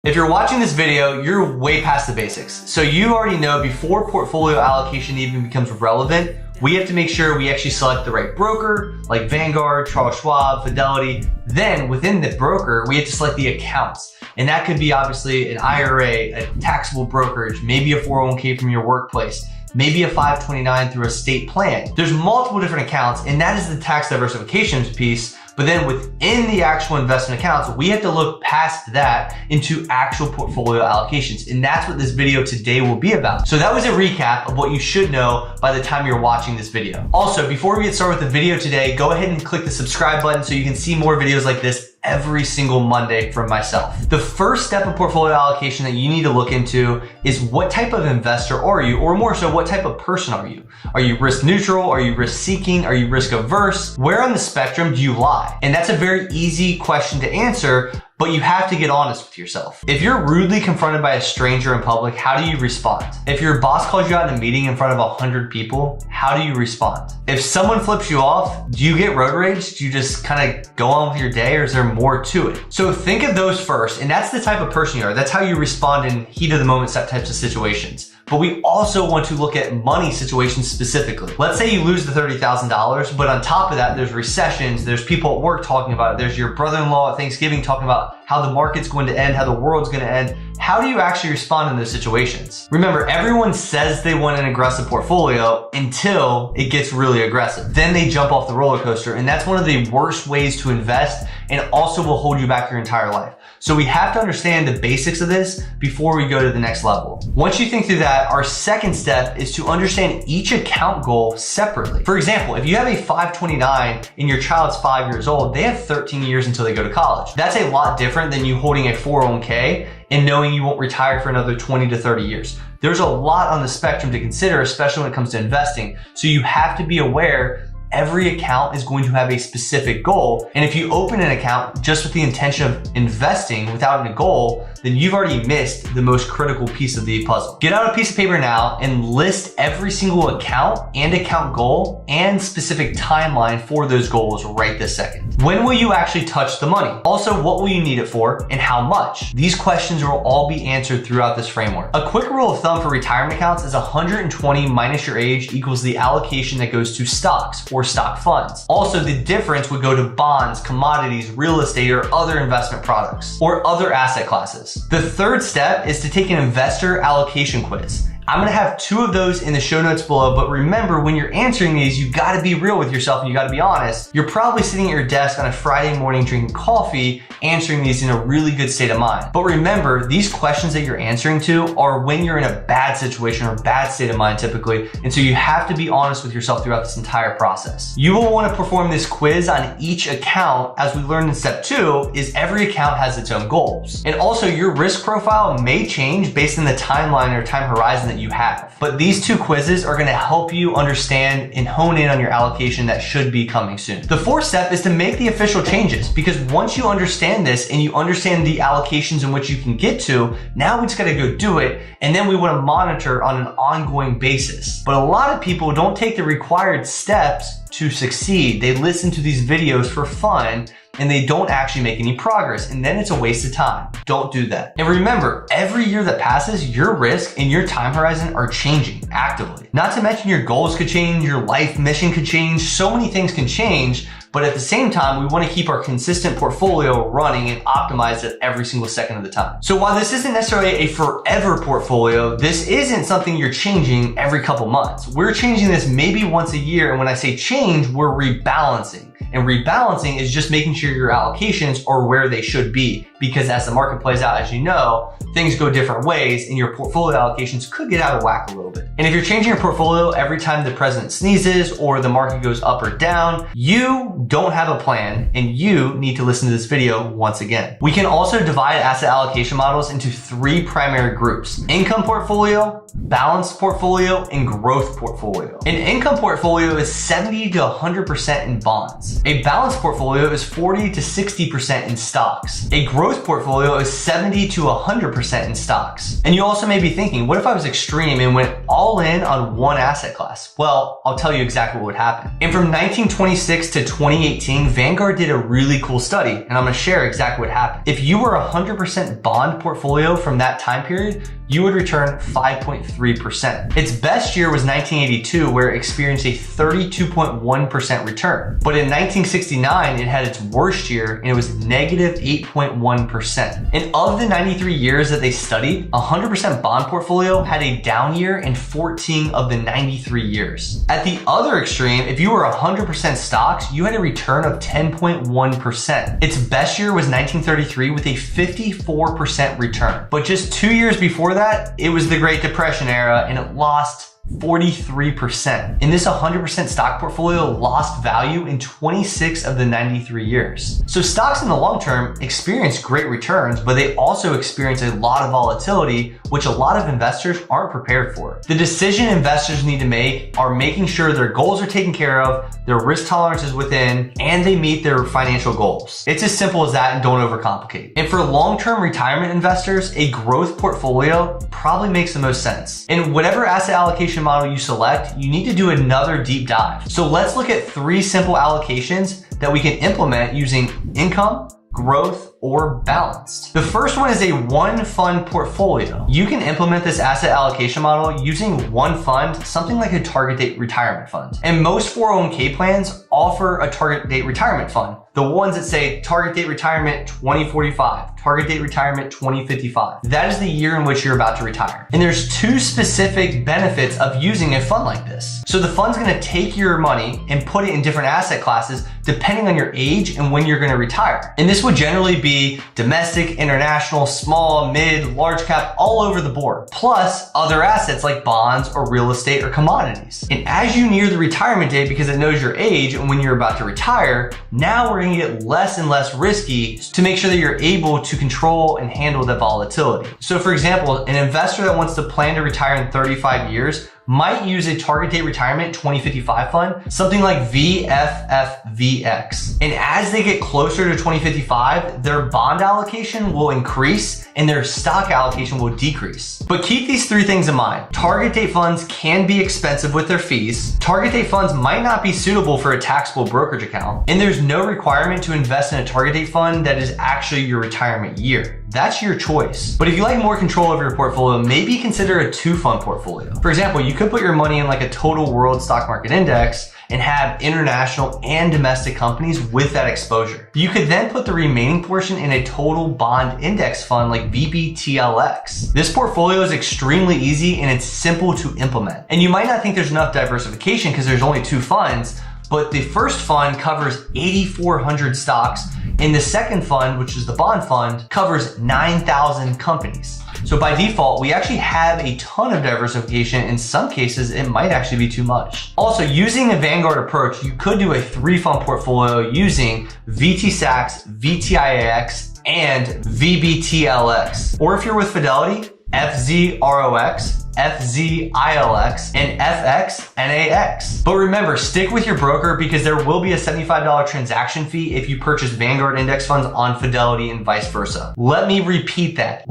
If you're watching this video, you're way past the basics. So you already know before portfolio allocation even becomes relevant, we have to make sure we actually select the right broker, like Vanguard, Charles Schwab, Fidelity. Then within the broker, we have to select the accounts. And that could be obviously an IRA, a taxable brokerage, maybe a 401k from your workplace, maybe a 529 through a state plan. There's multiple different accounts, and that is the tax diversification piece. But then within the actual investment accounts, we have to look past that into actual portfolio allocations. And that's what this video today will be about. So that was a recap of what you should know by the time you're watching this video. Also, before we get started with the video today, go ahead and click the subscribe button so you can see more videos like this every single Monday from myself. The first step of portfolio allocation that you need to look into is what type of investor are you, or more so, what type of person are you? Are you risk neutral? Are you risk seeking? Are you risk averse? Where on the spectrum do you lie? And that's a very easy question to answer, but you have to get honest with yourself. If you're rudely confronted by a stranger in public, how do you respond? If your boss calls you out in a meeting in front of 100 people, how do you respond? If someone flips you off, do you get road rage? Do you just kind of go on with your day, or is there more to it? So think of those first, and that's the type of person you are. That's how you respond in heat of the moment types of situations. But we also want to look at money situations specifically. Let's say you lose the $30,000, but on top of that, there's recessions, there's people at work talking about it, there's your brother-in-law at Thanksgiving talking about how the market's going to end, how the world's going to end. How do you actually respond in those situations? Remember, everyone says they want an aggressive portfolio until it gets really aggressive. Then they jump off the roller coaster, and that's one of the worst ways to invest, and also will hold you back your entire life. So we have to understand the basics of this before we go to the next level. Once you think through that, our second step is to understand each account goal separately. For example, if you have a 529 and your child's 5 years old, they have 13 years until they go to college. That's a lot different than you holding a 401k and knowing you won't retire for another 20 to 30 years. There's a lot on the spectrum to consider, especially when it comes to investing. So you have to be aware every account is going to have a specific goal. And if you open an account just with the intention of investing without a goal, then you've already missed the most critical piece of the puzzle. Get out a piece of paper now and list every single account and account goal and specific timeline for those goals right this second. When will you actually touch the money? Also, what will you need it for and how much? These questions will all be answered throughout this framework. A quick rule of thumb for retirement accounts is 120 minus your age equals the allocation that goes to stocks or stock funds. Also, the difference would go to bonds, commodities, real estate, or other investment products, or other asset classes. The third step is to take an investor allocation quiz. I'm gonna have 2 of those in the show notes below, but remember, when you're answering these, you gotta be real with yourself and you gotta be honest. You're probably sitting at your desk on a Friday morning drinking coffee, answering these in a really good state of mind. But remember, these questions that you're answering to are when you're in a bad situation or bad state of mind typically, and so you have to be honest with yourself throughout this entire process. You will wanna perform this quiz on each account. As we learned in step 2, is every account has its own goals. And also, your risk profile may change based on the timeline or time horizon that you have. But these 2 quizzes are gonna help you understand and hone in on your allocation that should be coming soon. The 4th step is to make the official changes, because once you understand this and you understand the allocations in which you can get to, now we just gotta go do it, and then we wanna monitor on an ongoing basis. But a lot of people don't take the required steps to succeed. They listen to these videos for fun, and they don't actually make any progress, and then it's a waste of time. Don't do that. And remember, every year that passes, your risk and your time horizon are changing actively. Not to mention your goals could change, your life mission could change, so many things can change, but at the same time, we want to keep our consistent portfolio running and optimized at every single second of the time. So while this isn't necessarily a forever portfolio, this isn't something you're changing every couple months. We're changing this maybe once a year, and when I say change, we're rebalancing. And rebalancing is just making sure your allocations are where they should be, because as the market plays out, as you know, things go different ways and your portfolio allocations could get out of whack a little bit. And if you're changing your portfolio every time the president sneezes or the market goes up or down, you don't have a plan and you need to listen to this video once again. We can also divide asset allocation models into 3 primary groups: income portfolio, balanced portfolio, and growth portfolio. An income portfolio is 70 to 100% in bonds. A balanced portfolio is 40 to 60% in stocks. A growth growth portfolio is 70 to 100% in stocks. And you also may be thinking, what if I was extreme and went all in on one asset class? Well, I'll tell you exactly what would happen. And from 1926 to 2018, Vanguard did a really cool study, and I'm gonna share exactly what happened. If you were 100% bond portfolio from that time period, you would return 5.3%. Its best year was 1982, where it experienced a 32.1% return. But in 1969, it had its worst year, and it was negative 8.1%. And of the 93 years that they studied, 100% bond portfolio had a down year in 14 of the 93 years. At the other extreme, if you were 100% stocks, you had a return of 10.1%. Its best year was 1933 with a 54% return. But just 2 years before that, it was the Great Depression era, and it lost 43%. And this 100% stock portfolio lost value in 26 of the 93 years. So stocks in the long term experience great returns, but they also experience a lot of volatility, which a lot of investors aren't prepared for. The decision investors need to make are making sure their goals are taken care of, their risk tolerance is within, and they meet their financial goals. It's as simple as that, and don't overcomplicate. And for long-term retirement investors, a growth portfolio probably makes the most sense. In whatever asset allocation model you select, you need to do another deep dive. So let's look at 3 simple allocations that we can implement using income, growth, or balanced. The first one is a one fund portfolio. You can implement this asset allocation model using one fund, something like a target date retirement fund. And most 401k plans offer a target date retirement fund. The ones that say target date retirement 2045, target date retirement 2055. That is the year in which you're about to retire. And there's 2 specific benefits of using a fund like this. So the fund's gonna take your money and put it in different asset classes depending on your age and when you're gonna retire. And this would generally be domestic, international, small, mid, large cap, all over the board, plus other assets like bonds or real estate or commodities. And as you near the retirement date, because it knows your age and when you're about to retire, now we're gonna get less and less risky to make sure that you're able to control and handle the volatility. So for example, an investor that wants to plan to retire in 35 years might use a target date retirement 2055 fund, something like VFFVX. And as they get closer to 2055, their bond allocation will increase and their stock allocation will decrease. But keep these 3 things in mind. Target date funds can be expensive with their fees. Target date funds might not be suitable for a taxable brokerage account. And there's no requirement to invest in a target date fund that is actually your retirement year. That's your choice. But if you like more control over your portfolio, maybe consider a 2-fund portfolio. For example, you could put your money in like a total world stock market index and have international and domestic companies with that exposure. You could then put the remaining portion in a total bond index fund like VBTLX. This portfolio is extremely easy and it's simple to implement. And you might not think there's enough diversification because there's only 2 funds, but the first fund covers 8,400 stocks, and the second fund, which is the bond fund, covers 9,000 companies. So by default, we actually have a ton of diversification. In some cases, it might actually be too much. Also, using a Vanguard approach, you could do a 3-fund portfolio using VTSAX, VTIAX, and VBTLX. Or if you're with Fidelity, FZROX, FZILX, and FXNAX. But remember, stick with your broker because there will be a $75 transaction fee if you purchase Vanguard index funds on Fidelity and vice versa. Let me repeat that.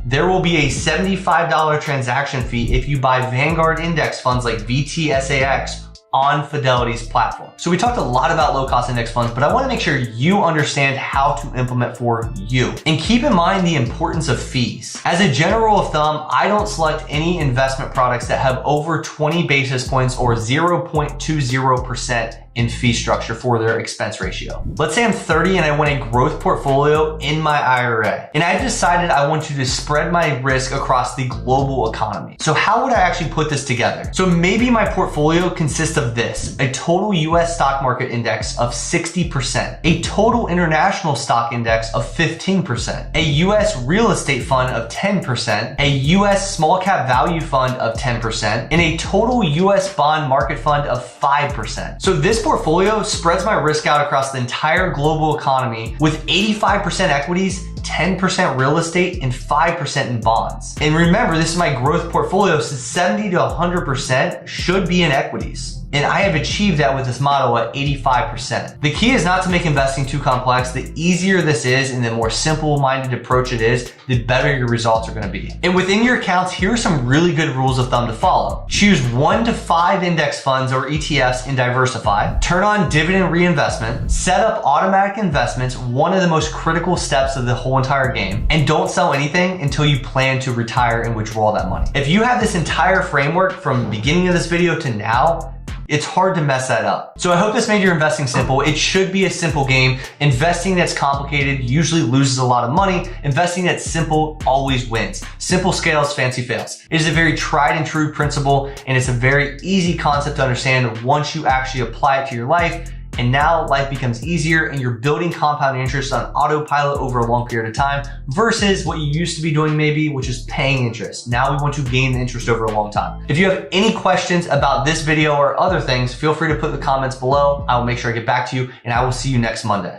There will be a $75 transaction fee if you buy Vanguard index funds like VTSAX on Fidelity's platform. So we talked a lot about low-cost index funds, but I want to make sure you understand how to implement for you. And keep in mind the importance of fees. As a general rule of thumb, I don't select any investment products that have over 20 basis points or 0.20% in fee structure for their expense ratio. Let's say I'm 30 and I want a growth portfolio in my IRA. And I've decided I want to spread my risk across the global economy. So how would I actually put this together? So maybe my portfolio consists of this: a total US stock market index of 60%, a total international stock index of 15%, a US real estate fund of 10%, a US small cap value fund of 10%, and a total US bond market fund of 5%. So this portfolio spreads my risk out across the entire global economy with 85% equities, 10% real estate, and 5% in bonds. And remember, this is my growth portfolio, so 70 to 100% should be in equities. And I have achieved that with this model at 85%. The key is not to make investing too complex. The easier this is and the more simple-minded approach it is, the better your results are gonna be. And within your accounts, here are some really good rules of thumb to follow. Choose 1 to 5 index funds or ETFs and diversify. Turn on dividend reinvestment. Set up automatic investments, one of the most critical steps of the whole entire game. And don't sell anything until you plan to retire and withdraw that money. If you have this entire framework from the beginning of this video to now, it's hard to mess that up. So I hope this made your investing simple. It should be a simple game. Investing that's complicated usually loses a lot of money. Investing that's simple always wins. Simple scales, fancy fails. It is a very tried and true principle, and it's a very easy concept to understand once you actually apply it to your life. And now life becomes easier and you're building compound interest on autopilot over a long period of time versus what you used to be doing maybe, which is paying interest. Now we want to gain the interest over a long time. If you have any questions about this video or other things, feel free to put the comments below. I will make sure I get back to you, and I will see you next Monday.